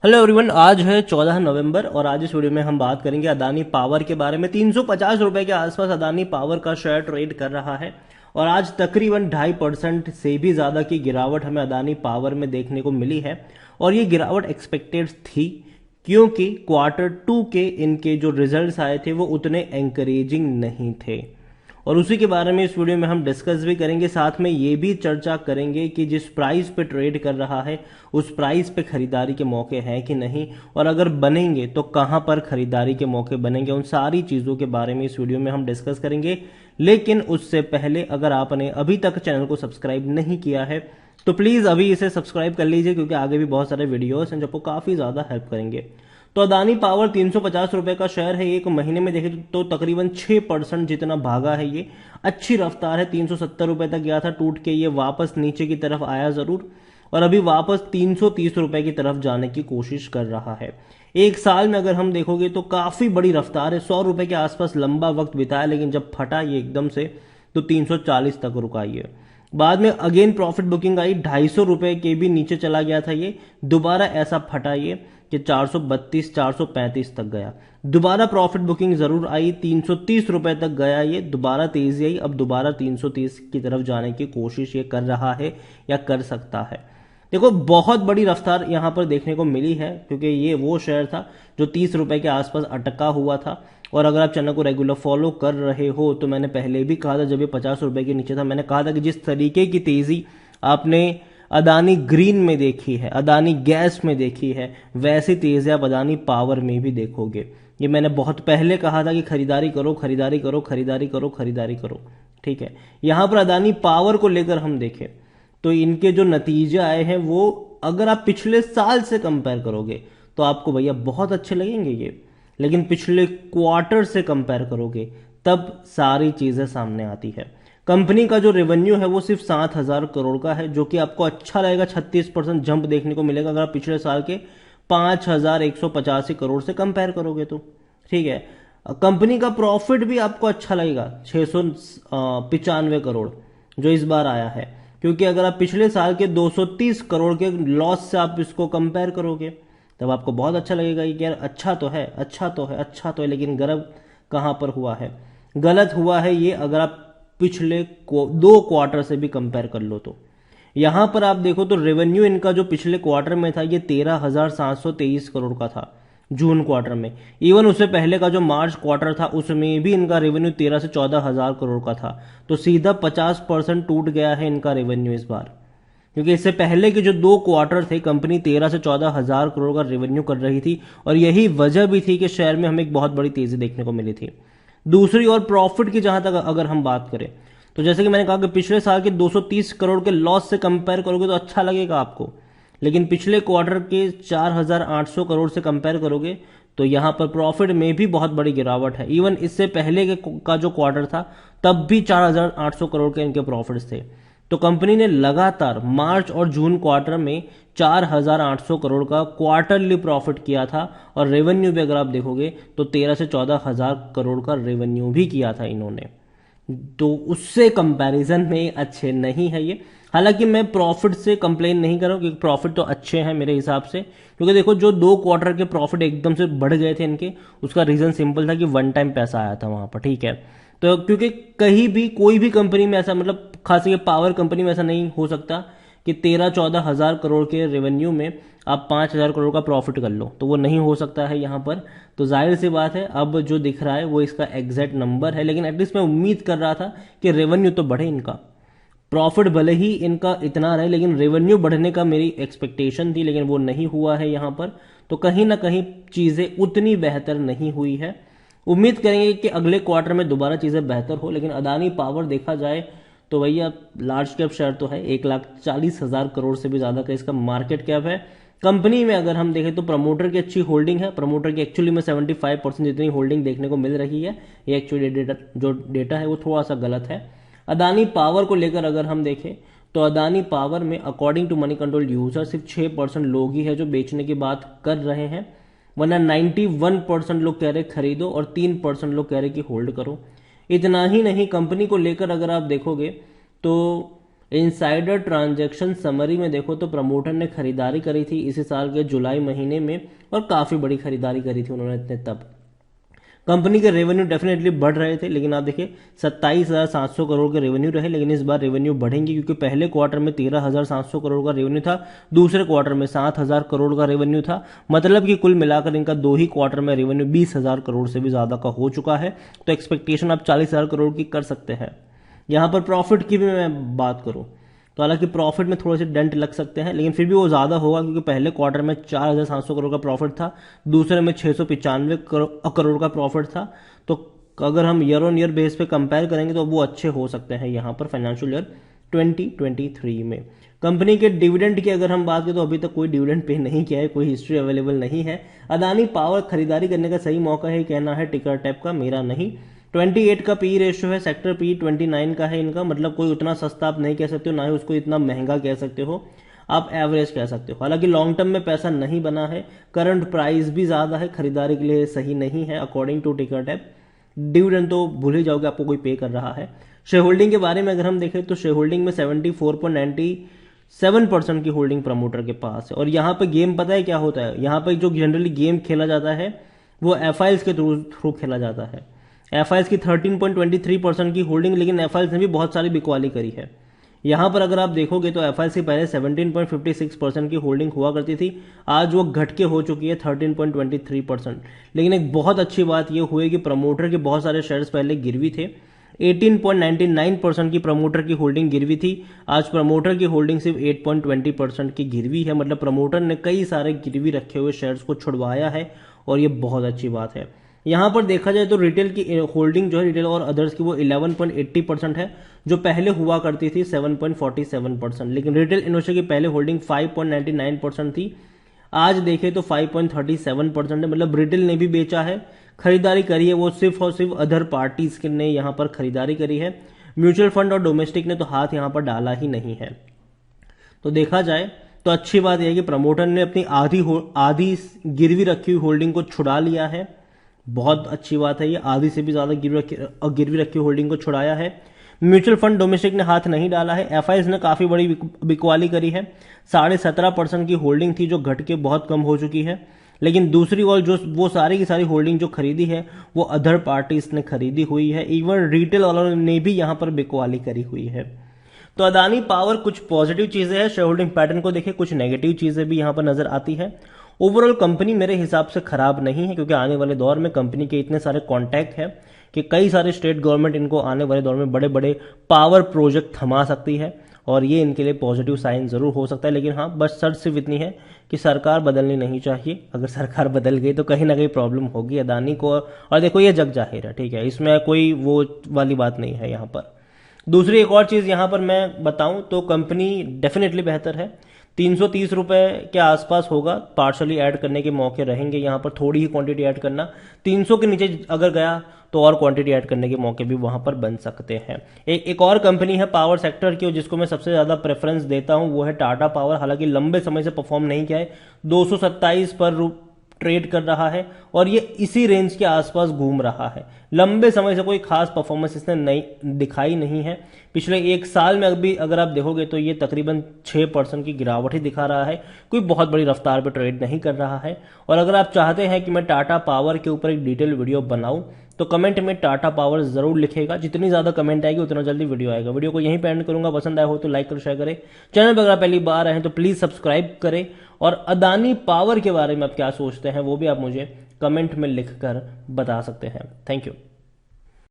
Hello everyone, आज है 14 नवंबर और आज इस वीडियो में हम बात करेंगे अदानी पावर के बारे में। 350 रुपए के आसपास अदानी पावर का शेयर ट्रेड कर रहा है और आज तकरीबन 2.5% से भी ज़्यादा की गिरावट हमें अदानी पावर में देखने को मिली है। और ये गिरावट एक्सपेक्टेड थी क्योंकि क्वार्टर 2 के इनके जो रिजल्ट्स आए थे वो उतने एंकरेजिंग नहीं थे और उसी के बारे में इस वीडियो में हम डिस्कस भी करेंगे। साथ में ये भी चर्चा करेंगे कि जिस प्राइस पे ट्रेड कर रहा है उस प्राइस पे खरीदारी के मौके हैं कि नहीं, और अगर बनेंगे तो कहां पर खरीदारी के मौके बनेंगे, उन सारी चीज़ों के बारे में इस वीडियो में हम डिस्कस करेंगे। लेकिन उससे पहले अगर आपने अभी तक चैनल को सब्सक्राइब नहीं किया है तो प्लीज़ अभी इसे सब्सक्राइब कर लीजिए, क्योंकि आगे भी बहुत सारे वीडियोस हैं जो आपको काफ़ी ज़्यादा हेल्प करेंगे। तो अदानी पावर 350 रुपए का शेयर है। एक महीने में देखें तो तकरीबन 6% जितना भागा है। ये अच्छी रफ्तार है। 370 रुपए तक गया था, टूट के ये वापस नीचे की तरफ आया जरूर और अभी वापस 330 रुपए की तरफ जाने की कोशिश कर रहा है। एक साल में अगर हम देखोगे तो काफी बड़ी रफ्तार है। 100 रुपए के आसपास लंबा वक्त बिताया, लेकिन जब फटा ये एकदम से तो 340 तक रुका ये। बाद में अगेन प्रॉफिट बुकिंग आई, 250 रुपए के भी नीचे चला गया था ये, दोबारा ऐसा फटा ये कि 432 435 तक गया। दोबारा प्रॉफिट बुकिंग जरूर आई, 330 रुपए तक गया ये, दोबारा तेजी आई, अब दोबारा 330 की तरफ जाने की कोशिश ये कर रहा है या कर सकता है। देखो बहुत बड़ी रफ्तार यहां पर देखने को मिली है, क्योंकि ये वो शेयर था जो 30 रुपए के आसपास अटका हुआ था। और अगर आप चैनल को रेगुलर फॉलो कर रहे हो तो मैंने पहले भी कहा था, जब ये 50 रुपए के नीचे था, मैंने कहा था कि जिस तरीके की तेजी आपने अदानी ग्रीन में देखी है, अदानी गैस में देखी है, वैसी तेजी आप अदानी पावर में भी देखोगे। ये मैंने बहुत पहले कहा था कि खरीदारी करो, खरीदारी करो, खरीदारी करो, खरीदारी करो। ठीक है, यहां पर अदानी पावर को लेकर हम देखें तो इनके जो नतीजे आए हैं वो अगर आप पिछले साल से कंपेयर करोगे तो आपको भैया बहुत अच्छे लगेंगे ये, लेकिन पिछले क्वार्टर से कंपेयर करोगे तब सारी चीजें सामने आती है। कंपनी का जो रेवेन्यू है वो सिर्फ 7,000 करोड़ का है, जो कि आपको अच्छा लगेगा। 36% जंप देखने को मिलेगा अगर आप पिछले साल के 5,185 करोड़ से कंपेयर करोगे तो। ठीक है, कंपनी का प्रॉफिट भी आपको अच्छा लगेगा, 695 करोड़ जो इस बार आया है, क्योंकि अगर आप पिछले साल के 230 करोड़ के लॉस से आप इसको कंपेयर करोगे तब आपको बहुत अच्छा लगेगा कि यार अच्छा तो है, अच्छा तो है, अच्छा तो है। लेकिन गलत कहां पर हुआ है? गलत हुआ है ये अगर आप पिछले 2 क्वार्टर से भी कंपेयर कर लो तो। यहां पर आप देखो तो रेवेन्यू इनका जो पिछले क्वार्टर में था ये 13,723 करोड़ का था जून क्वार्टर में। इवन उससे पहले का जो मार्च क्वार्टर था उसमें भी इनका रेवेन्यू 13 से 14,000 करोड़ का था। तो सीधा 50% टूट गया है इनका रेवेन्यू इस बार, क्योंकि इससे पहले के जो 2 क्वार्टर थे कंपनी 13 से 14,000 करोड़ का रेवेन्यू कर रही थी और यही वजह भी थी कि शेयर में हमें एक बहुत बड़ी तेजी देखने को मिली थी। दूसरी ओर प्रॉफिट की जहां तक अगर हम बात करें तो जैसे कि मैंने कहा कि पिछले साल के 230 करोड़ के लॉस से कंपेयर करोगे तो अच्छा लगेगा आपको, लेकिन पिछले क्वार्टर के 4,800 करोड़ से कंपेयर करोगे तो यहां पर प्रॉफिट में भी बहुत बड़ी गिरावट है। इवन इससे पहले का जो क्वार्टर था तब भी 4,800 करोड़ के इनके प्रॉफिट्स थे। तो कंपनी ने लगातार मार्च और जून क्वार्टर में 4,800 करोड़ का क्वार्टरली प्रॉफिट किया था और रेवेन्यू भी अगर आप देखोगे तो 13 से 14,000 करोड़ का रेवेन्यू भी किया था इन्होंने। तो उससे कंपैरिजन में अच्छे नहीं है ये। हालांकि मैं प्रॉफिट से कंप्लेन नहीं कर रहा हूं, क्योंकि प्रॉफिट तो अच्छे हैं मेरे हिसाब से, क्योंकि देखो जो 2 क्वार्टर के प्रॉफिट एकदम से बढ़ गए थे इनके, उसका रीजन सिंपल था कि वन टाइम पैसा आया था वहां पर। ठीक है, तो क्योंकि कहीं भी कोई भी कंपनी में ऐसा, मतलब खासकर पावर कंपनी में ऐसा नहीं हो सकता कि 13-14 हजार करोड़ के रेवेन्यू में आप 5,000 करोड़ का प्रॉफिट कर लो, तो वो नहीं हो सकता है यहाँ पर। तो जाहिर सी बात है अब जो दिख रहा है वो इसका एग्जैक्ट नंबर है, लेकिन एटलीस्ट मैं उम्मीद कर रहा था कि रेवेन्यू तो बढ़े इनका। प्रॉफिट भले ही इनका इतना रहे लेकिन रेवेन्यू बढ़ने का मेरी एक्सपेक्टेशन थी, लेकिन वो नहीं हुआ है यहाँ पर। तो कहीं ना कहीं चीजें उतनी बेहतर नहीं हुई है। उम्मीद करेंगे कि अगले क्वार्टर में दोबारा चीजें बेहतर हो। लेकिन अदानी पावर देखा जाए तो भैया लार्ज कैप शेयर तो है, 1,40,000 करोड़ से भी ज्यादा का इसका मार्केट कैप है। कंपनी में अगर हम देखें तो प्रमोटर की अच्छी होल्डिंग है। प्रमोटर की एक्चुअली में 75% जितनी होल्डिंग देखने को मिल रही है। ये एक्चुअली जो डेटा है वो थोड़ा सा गलत है। अदानी पावर को लेकर अगर हम देखें तो अदानी पावर में according to money control user सिर्फ 6% लोग ही है जो बेचने की बात कर रहे हैं, वरना 91% लोग कह रहे खरीदो और 3% लोग कह रहे कि होल्ड करो। इतना ही नहीं, कंपनी को लेकर अगर आप देखोगे तो इनसाइडर ट्रांजैक्शन समरी में देखो तो प्रमोटर ने खरीदारी करी थी इसी साल के जुलाई महीने में, और काफ़ी बड़ी खरीदारी करी थी उन्होंने इतने तब। कंपनी के रेवेन्यू डेफिनेटली बढ़ रहे थे, लेकिन आप देखिए 27,700 करोड़ के रेवेन्यू रहे, लेकिन इस बार रेवेन्यू बढ़ेंगे क्योंकि पहले क्वार्टर में 13,700 करोड़ का रेवेन्यू था, दूसरे क्वार्टर में 7,000 करोड़ का रेवेन्यू था। मतलब कि कुल मिलाकर इनका 2 ही क्वार्टर में रेवेन्यू 20,000 करोड़ से भी ज्यादा का हो चुका है। तो एक्सपेक्टेशन आप 40,000 करोड़ की कर सकते हैं। यहां पर प्रॉफिट की भी मैं बात करूं तो हालांकि प्रॉफिट में थोड़े से डेंट लग सकते हैं, लेकिन फिर भी वो ज़्यादा होगा क्योंकि पहले क्वार्टर में 4,700 करोड़ का प्रॉफिट था, दूसरे में 695 करोड़ का प्रॉफिट था। तो अगर हम ईयर ऑन ईयर बेस पे कंपेयर करेंगे तो वो अच्छे हो सकते हैं यहाँ पर फाइनेंशियल ईयर 2023 में। कंपनी के डिविडेंड की अगर हम बात करें तो अभी तक कोई डिविडेंड पे नहीं किया है, कोई हिस्ट्री अवेलेबल नहीं है। अदानी पावर खरीदारी करने का सही मौका है कहना है टिकर टैप का, मेरा नहीं। 28 का पी रेशियो है, सेक्टर पी 29 का है इनका, मतलब कोई उतना सस्ता आप नहीं कह सकते हो, ना ही उसको इतना महंगा कह सकते हो, आप एवरेज कह सकते हो। हालांकि लॉन्ग टर्म में पैसा नहीं बना है, करंट प्राइस भी ज्यादा है, खरीदारी के लिए सही नहीं है अकॉर्डिंग टू टिकर टैप। डिविडेंड तो भूल ही जाओगे, आपको कोई पे कर रहा है। शेयर होल्डिंग के बारे में अगर हम देखें तो शेयर होल्डिंग में 74.97% की होल्डिंग प्रमोटर के पास है। और यहाँ पे गेम पता है क्या होता है, यहाँ पे जो जनरली गेम खेला जाता है वो एफआईएल्स के थ्रू खेला जाता है। एफआईएल्स की 13.23% की होल्डिंग, लेकिन एफआईएल्स ने भी बहुत सारी बिकवाली करी है। यहां पर अगर आप देखोगे तो एफआईएल्स की पहले 17.56% की होल्डिंग हुआ करती थी, आज वो घट के हो चुकी है 13.23%। लेकिन एक बहुत अच्छी बात यह हुई कि प्रमोटर के बहुत सारे शेयर्स पहले गिरवी थे, 18.99% की प्रमोटर की होल्डिंग गिरवी थी, आज प्रमोटर की होल्डिंग सिर्फ 8.20% की गिरवी है। मतलब प्रमोटर ने कई सारे गिरवी रखे हुए शेयर्स को छुड़वाया है और ये बहुत अच्छी बात है। यहां पर देखा जाए तो रिटेल की होल्डिंग जो है, रिटेल और अदर्स की, वो 11.80% है, जो पहले हुआ करती थी 7.47%। लेकिन रिटेल इन्वेस्टर की पहले होल्डिंग 5.99% थी, आज देखें तो 5.37% है। मतलब रिटेल ने भी बेचा है, खरीदारी करी है वो सिर्फ और सिर्फ अदर पार्टीज ने यहां पर खरीदारी करी है। म्यूचुअल फंड और डोमेस्टिक ने तो हाथ यहां पर डाला ही नहीं है। तो देखा जाए तो अच्छी बात यह है कि प्रमोटर ने अपनी आधी गिरवी रखी हुई होल्डिंग को छुड़ा लिया है, बहुत अच्छी बात है। ये आधी से भी ज्यादा गिरवी रखी होल्डिंग को छुड़ाया है। म्यूचुअल फंड डोमेस्टिक ने हाथ नहीं डाला है। एफआईएस ने काफी बड़ी बिकवाली करी है, 17.5% की होल्डिंग थी जो घट के बहुत कम हो चुकी है। लेकिन दूसरी ओर जो वो सारी की सारी होल्डिंग जो खरीदी है वो अदर पार्टीज ने खरीदी हुई है, इवन रिटेल वालों ने भी यहां पर बिकवाली करी हुई है। तो अदानी पावर कुछ पॉजिटिव चीजें हैं, शेयर होल्डिंग पैटर्न को देखें, कुछ नेगेटिव चीजें भी यहां पर नजर आती है। ओवरऑल कंपनी मेरे हिसाब से खराब नहीं है, क्योंकि आने वाले दौर में कंपनी के इतने सारे कॉन्टैक्ट है कि कई सारे स्टेट गवर्नमेंट इनको आने वाले दौर में बड़े बड़े पावर प्रोजेक्ट थमा सकती है, और ये इनके लिए पॉजिटिव साइन जरूर हो सकता है। लेकिन हाँ, बस शर्त सिर्फ इतनी है कि सरकार बदलनी नहीं चाहिए। अगर सरकार बदल गई तो कहीं ना कहीं प्रॉब्लम होगी अदानी को, और देखो ये जग जाहिर है, ठीक है, इसमें कोई वो वाली बात नहीं है यहाँ पर। दूसरी एक और चीज यहां पर मैं बताऊं तो कंपनी डेफिनेटली बेहतर है, 330 रुपए के आसपास होगा, पार्शली ऐड करने के मौके रहेंगे, यहां पर थोड़ी ही क्वांटिटी ऐड करना, 300 के नीचे अगर गया तो और क्वांटिटी ऐड करने के मौके भी वहां पर बन सकते हैं। एक और कंपनी है पावर सेक्टर की, जिसको मैं सबसे ज्यादा प्रेफरेंस देता हूं, वो है टाटा पावर। हालांकि लंबे समय से परफॉर्म नहीं किया है, 227 पर ट्रेड कर रहा है और ये इसी रेंज के आसपास घूम रहा है। लंबे समय से कोई खास परफॉर्मेंस इसने नहीं दिखाई नहीं है। पिछले एक साल में अभी अगर आप देखोगे तो ये तकरीबन 6% की गिरावट ही दिखा रहा है, कोई बहुत बड़ी रफ्तार पे ट्रेड नहीं कर रहा है। और अगर आप चाहते हैं कि मैं टाटा पावर के ऊपर एक डिटेल वीडियो बनाऊं तो कमेंट में टाटा पावर जरूर लिखेगा, जितनी ज्यादा कमेंट आएगी उतना जल्दी वीडियो आएगा। वीडियो को यहीं पे एंड करूंगा, पसंद आया हो तो लाइक कर शेयर करें, चैनल पर अगर आप पहली बार आए हैं तो प्लीज सब्सक्राइब करें, और अदानी पावर के बारे में आप क्या सोचते हैं वो भी आप मुझे कमेंट में लिखकर बता सकते हैं। Thank you.